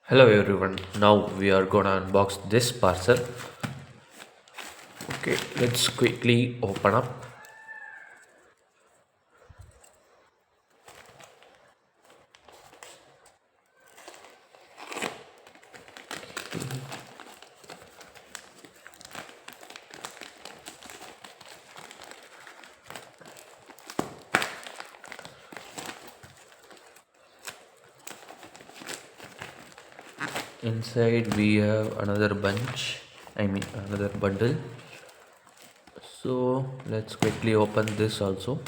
Hello everyone. Now we are gonna unbox this parcel. Okay, let's quickly open up. Inside we have another bunch. Another bundle. So let's quickly open this also.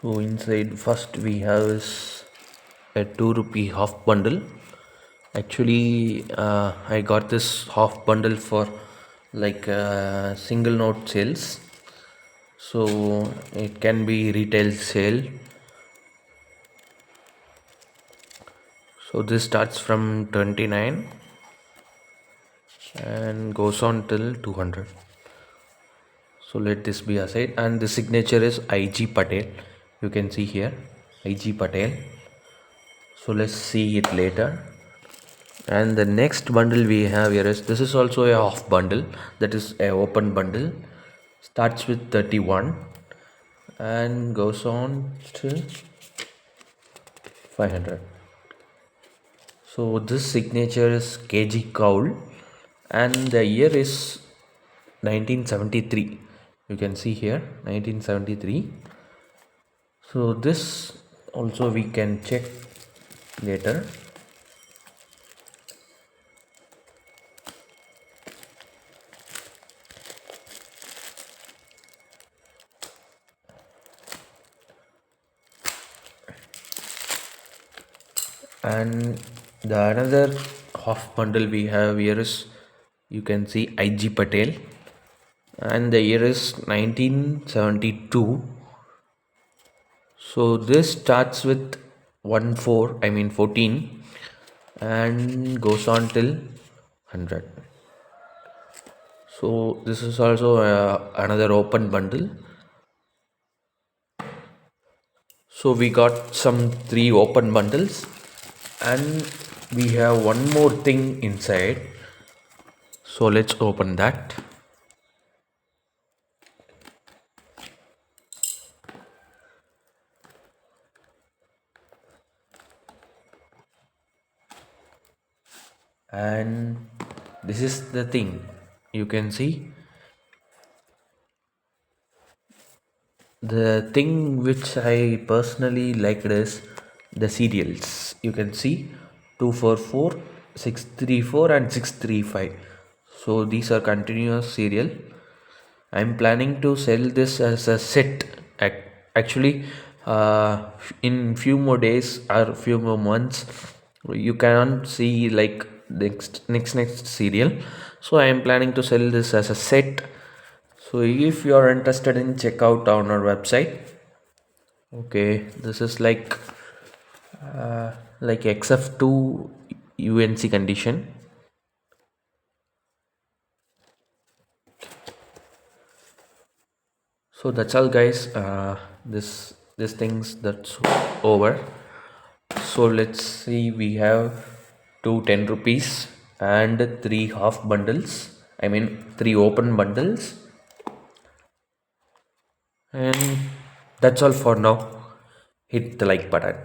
So inside first we have is a 2 rupee half bundle. Actually, I got this half bundle for like single note sales. So it can be retail sale. So this starts from 29 and goes on till 200. So let this be aside, and the signature is IG Patel. You can see here IG Patel. So let's see it later. And the next bundle we have here is, this is also a half bundle, that is a open bundle, starts with 31 and goes on till 500. So this signature is KG Cowl and the year is 1973. You can see here 1973. So this also we can check later. And the another half bundle we have here is, you can see IG Patel and the year is 1972. So this starts with 14 and goes on till 100. So this is also another open bundle. So we got some 3 open bundles and we have one more thing inside. So let's open that. And this is the thing, you can see the thing which I personally liked is the serials. You can see 244, 634 and 635. So these are continuous serial. I'm planning to sell this as a set. Actually, in few more days or few more months, you can see like next serial. So I am planning to sell this as a set. So if you are interested in, check out on our website. Okay, this is like XF2 UNC condition. So that's all, guys. This things that's over. So let's see. We have two 10 rupees and three half bundles. I mean three open bundles, and that's all for now. Hit the like button.